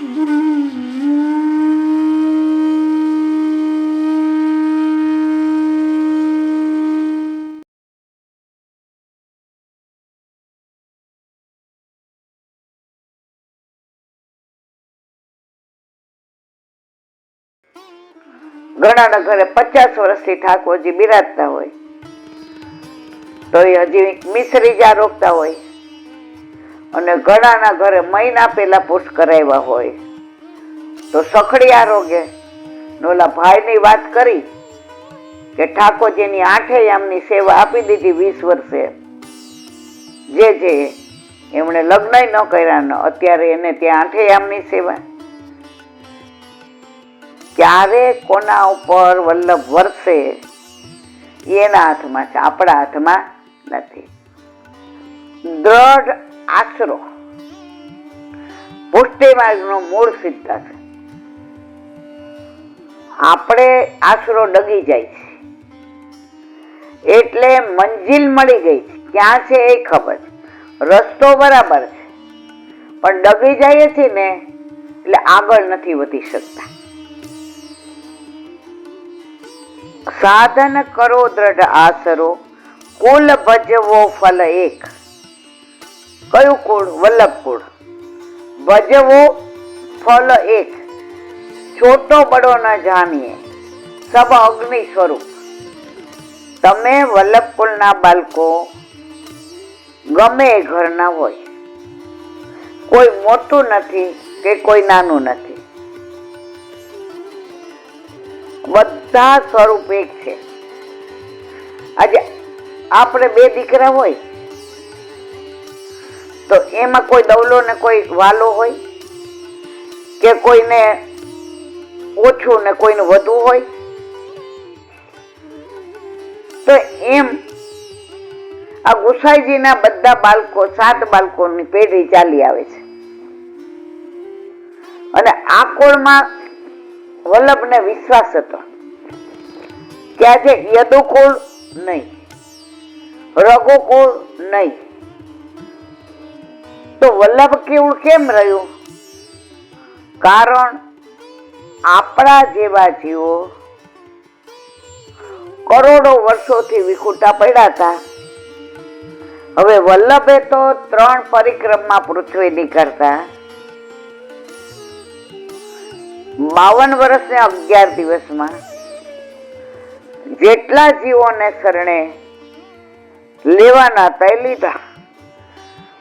ઘણાના ઘરે 50 વર્ષથી ઠાકોરજી બિરાજતા હોય તો એ હજી મિશ્રીજા રોકતા હોય, અને ઘણાના ઘરે મહિના પહેલા પુષ્ટ કરાવ્યા હોય તો સખડી આરોગ્ય ઓલા ભાઈની વાત કરી કે ઠાકોરજીની 8 યામની સેવા આપી દીધી 20 વર્ષે, જે એમણે લગ્ન ન કર્યા, અત્યારે એને ત્યાં 8 યામની સેવા. ક્યારે કોના ઉપર વલ્લભ વરસે એના હાથમાં છે, આપણા હાથમાં નથી. દ્રઢ આશરો પુષ્ટિ માર્ગનો મૂળ સિદ્ધાંત. આપણે આશરો ડગી જાય છે એટલે મંજિલ મળી ગઈ છે, ક્યાં છે એ ખબર છે, રસ્તો બરાબર છે, પણ ડગી જાય છે ને એટલે આગળ નથી વધી શકતા. સાધન કરો દ્રઢ આશરો, કુલ ભજવો ફલ એક. કયું કુળ? વલ્લભ કુળ. ભજવો ફલ એક, છોટો બડો ન જાણીએ, સબ અગ્નિ સ્વરૂપ. તમે વલ્લભ કુળના બાળકો ગમે એ ઘરના હોય, કોઈ મોટું નથી કે કોઈ નાનું નથી, બધા સ્વરૂપ એક છે. આજે આપણે 2 દીકરા હોય તો એમાં કોઈ દવલો ને કોઈ વાલો હોય, કે કોઈને ઓછું ને કોઈને વધુ હોય, તો એમ આ ગુસાઈજીના બધા બાળકો 7 બાળકોની પેઢી ચાલી આવે છે. અને આ કુળમાં વલ્લભને વિશ્વાસ હતો કે આજે યદુકુળ નહીં, રઘુકુળ નહીં, તો વલ્લભ કુળ કેમ રહ્યું? કારણ આપણા જેવા જીવો કરોડો વર્ષોથી વિખૂટા પડ્યા હતા. હવે વલ્લભે તો 3 પરિક્રમા પૃથ્વીની કરતા 52 વર્ષ ને 11 દિવસમાં જેટલા જીવોને શરણે લેવાના હતા એ લીધા.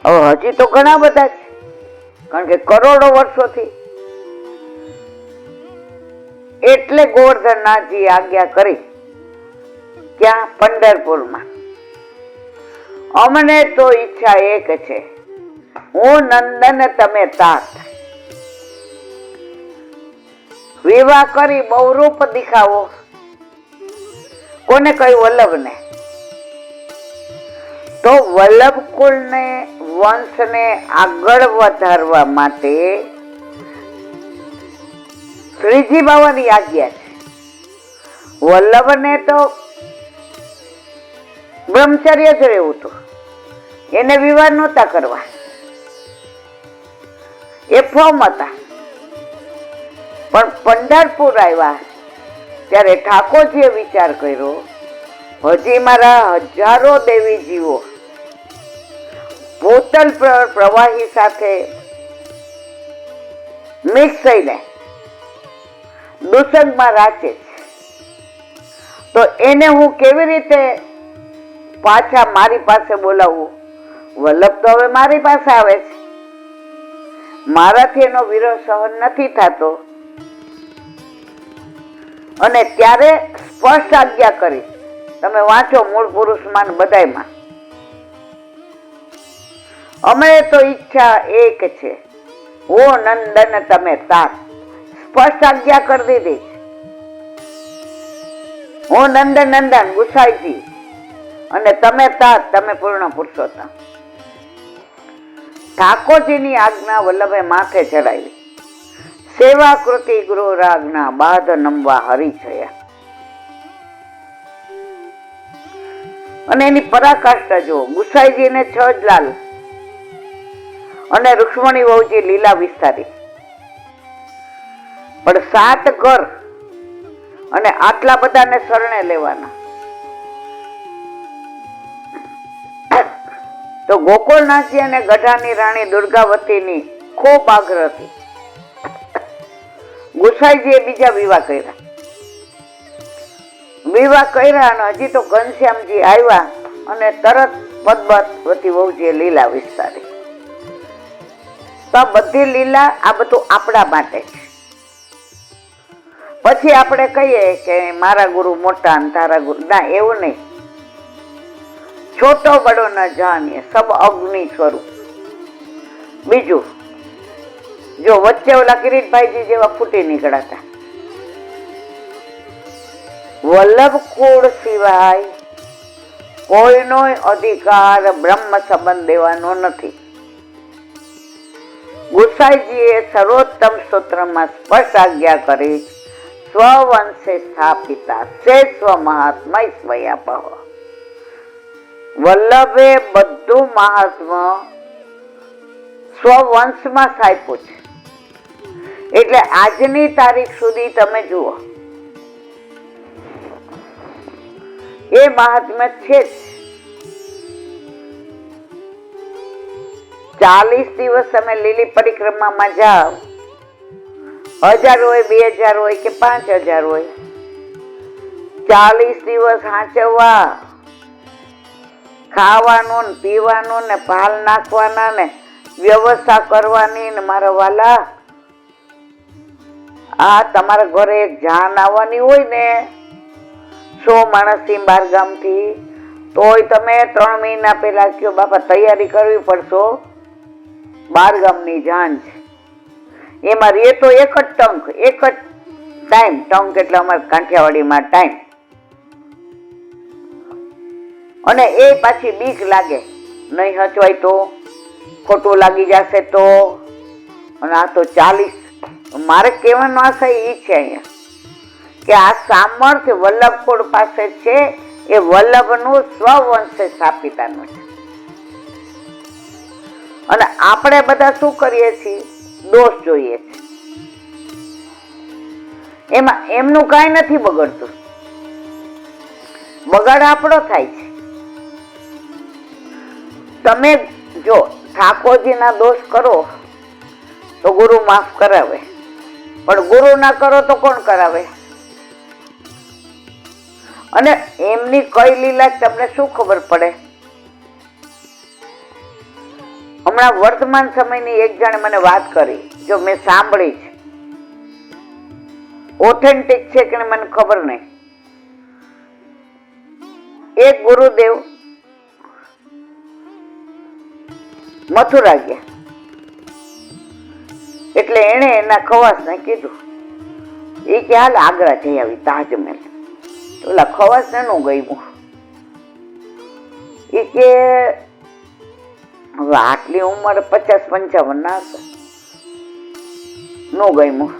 હવે હજી તો ઘણા બધા છે, કારણ કે કરોડો વર્ષોથી. એટલે ગોવર્ધનનાથજી આજ્ઞા કરી, ક્યાં? પંઢરપુરમાં. અમને તો ઈચ્છા એક છે, હું નંદન તમે તાત. વિવાહ કરી બહુરૂપ દેખાવો. કોને કહ્યું? વલ્લભને. તો વલ્લભ કુળને વંશને આગળ વધારવા માટે શ્રીજી બાવાની આજ્ઞા છે. વલ્લભને તો બ્રહ્મચર્ય જ રહેવું હતું, એને વિવાહ નહોતા કરવા, એ ફોર્મ હતા. પણ પંઢરપુર આવ્યા ત્યારે ઠાકોરજીએ વિચાર કર્યો, હજી મારા હજારો દેવી જીવો ભૂતલ પ્રવાહી સાથે મિક્સ થઈને દુસંગમાં રાચે છે, તો એને હું કેવી રીતે પાછા મારી પાસે બોલાવવું? વલ્લભ તો હવે મારી પાસે આવે છે, મારાથી એનો વિરોહ સહન નથી થતો. અને ત્યારે સ્પષ્ટ આજ્ઞા કરી, તમે વાંચો મૂળ પુરુષમાં બધાયમાં. અમે તો ઈચ્છા એક છે, ઓ નંદન તમે તાત. સ્પષ્ટ આજ્ઞા કરી દીધી, હું નંદન ગુસાઈજી, અને તમે તાત, તમે પૂર્ણ પુરુષોત્તમ. ઠાકોરજીની આજ્ઞા વલ્લભે માથે ચડાવી. સેવા કૃતિ ગૃહ રાજ્ઞા બાદ નમવા હરિછયા. અને એની પરાકાષ્ઠા જો, ગુસાઈજીને 6 જ લાલ અને રૂક્ષ્મણી વહુજી લીલા વિસ્તારી. પણ 7 ઘર અને આટલા બધાને શરણે લેવાના. તો ગોકુળનાથજી અને ગઢાની રાણી દુર્ગાવતીની ખૂબ આગ્રહથી ગુસાઈજીએ બીજા વિવાહ કર્યા. અને હજી તો ઘનશ્યામજી આવ્યા અને તરત પદ્માવતી વહુજીએ લીલા વિસ્તારી. તો આ બધી લીલા, આ બધું આપણા માટે છે. પછી આપણે કહીએ કે મારા ગુરુ મોટા અને તારા ગુરુ, ના, એવું નહીં. છોટો બડો ન જાણીએ, સબ અગ્નિ સ્વરૂપ. બીજું, જો વચ્ચે ઓલા કિરીટભાઈજી જેવા ફૂટી નીકળાતા, વલ્લભ કુળ સિવાય કોઈનો અધિકાર બ્રહ્મ સંબંધ દેવાનો નથી. ગુસાઈજીએ સર્વોત્તમ સૂત્રમાં સ્પષ્ટ આજ્ઞા કરી, સ્વવંશે સ્થાપિતા સે સ્વ મહાત્મા સ્વયાપહ. વલ્લભે બધું મહાત્મા સ્વવંશમાં સાંપ્યું છે. એટલે આજની તારીખ સુધી તમે જુઓ, એ મહાત્મ્ય છે જ. 40 દિવસ તમે લીલી પરિક્રમામાં જાઓ, 1000 હોય, 2000 હોય કે 5000 હોય, 40 દિવસ હાંચવવા, ખાવાનું ને પીવાનું ને ભાલ નાખવાના ને વ્યવસ્થા કરવાની ને મારા વાલા, આ તમારા ઘરે એક જાન આવવાની હોય ને 100 માણસથી 12 ગામથી, તોય તમે 3 મહિના પહેલા કયો બાપા તૈયારી કરવી પડશો. 12 ગામની જાન છે, એમાં રે તો એક જ ટંક, એક જ ટાઈમ. ટંક એટલે અમારે કાંઠિયાવાડીમાં ટાઈમ. અને એ પાછી બીક લાગે, નહીં હચવાય તો, ખોટું લાગી જશે તો. અને આ તો 40. મારે કહેવાનો આશય એ છે અહીંયા કે આ સામર્થ્ય વલ્લભકુળ પાસે છે. એ વલ્લભનું સ્વવંશે સ્થાપિતાનું છે. અને આપણે બધા શું કરીએ છીએ? દોષ જોઈએ છે. એમાં એમનું કાંઈ નથી બગડતું, બગાડ આપણો થાય છે. તમે જો ઠાકોરજીના દોષ કરો તો ગુરુ માફ કરાવે, પણ ગુરુ ના કરો તો કોણ કરાવે? અને એમની કઈ લીલા તમને શું ખબર પડે? હમણાં વર્તમાન સમયની એક જણે મને વાત કરી, જો મેં સાંભળી છે, ઓથેન્ટિક છે કે મને ખબર નહીં. એક ગુરુદેવ મથુરા ગયા, એટલે એને એના ખવાસને કીધું, એ કે હાલ આગ્રા જઈ આવી તાજમહેલ. ઓલા ખવાસને નું ગયું. એ કે હવે આટલી ઉંમર 50-55 ના હતા, નું ગયું.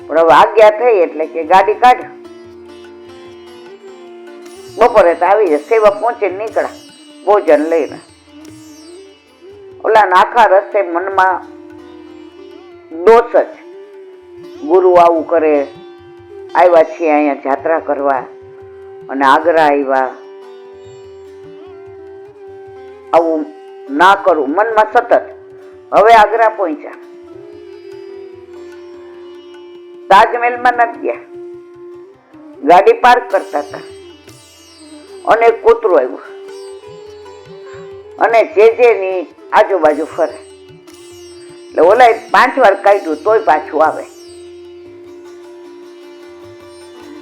પણ હવે આજ્ઞા થઈ એટલે કે ગાડી કાઢ, બપોરે તો આવી જાય. સેવા પહોંચે નીકળ્યા ભોજન લઈને. ઓલા આખા રસ્તે મનમાં દોષ જ, ગુરુ આવું કરે, આવ્યા છીએ અહીંયા જાત્રા કરવા અને આગ્રા આવ્યા, આવું ના કરું મનમાં સતત. હવે આગ્રા પહોંચ્યા, તાજમહેલમાં નથી ગયા, ગાડી પાર્ક કરતા હતા અને કૂતરું આવ્યું અને જે આજુબાજુ ફરે. એટલે ઓલા 5 વાર કાઢ્યું તોય પાછું આવે.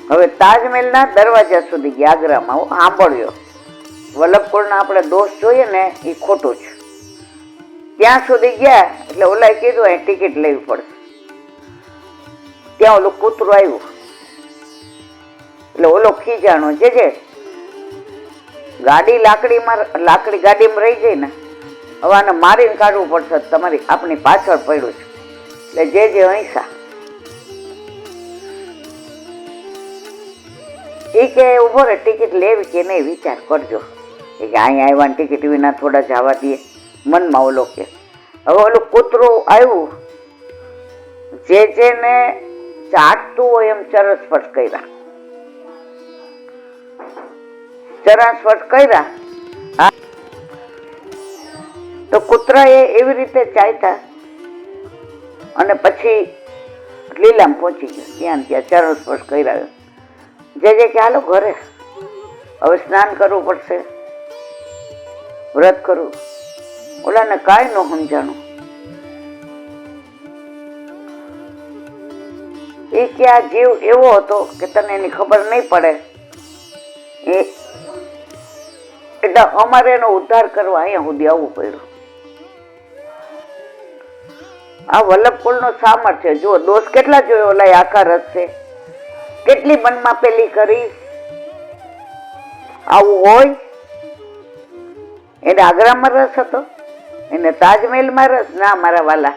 હવે તાજમહેલના દરવાજા સુધી ગયા આગ્રામાં. સાંભળ્યો, વલ્લભકુળના આપણે દોષ જોઈએ ને એ ખોટું છે. ત્યાં સુધી ગયા એટલે ઓલાએ કીધું અહીં ટિકિટ લેવી પડશે. ત્યાં ઓલું કૂતરું આવ્યું એટલે ઓલો ખીજાણો, જે ગાડી ગાડીમાં રહી જાય ને, હવે આને મારીને કાઢવું પડશે, તમારી આપણી પાછળ પડ્યું છે. એટલે જે અહિંસા એ કે ઉભો રે, ટિકિટ લેવી કે નહીં વિચાર કરજો. એ કે અહીંયા આવ્યા ટિકિટ વિના થોડા જવા દઈએ. મનમાં ઓલો કે હવે ઓલું કૂતરું આવ્યું, જેને ચાટતું હોય એમ ચરણ સ્પર્શ કર્યા. ચરણ સ્પર્શ કર્યા તો કૂતરાએ એવી રીતે ચાટ્યા અને પછી લીલામ પહોંચી ગયો. ત્યાં ચરણ સ્પર્શ કર્યા. જે કે હાલો ઘરે, હવે સ્નાન કરવું પડશે, વ્રત કરવું. ઓલાને કાંઈ ન સમજાણું. એ કે આ જીવ એવો હતો કે તને એની ખબર નહીં પડે, એટલે અમારે એનો ઉદ્ધાર કરવા અહીંયા સુધી આવવું પડ્યું. આ વલ્લભકુળનો સામર્થ્ય જો, દોષ કેટલા જોયો ઓલા આખા રસ છે, કેટલી મનમાં પેલી કરી. આવું હોય? એને આગ્રામાં રસ હતો, એને તાજમહેલમાં રસ ના મારા વાલા.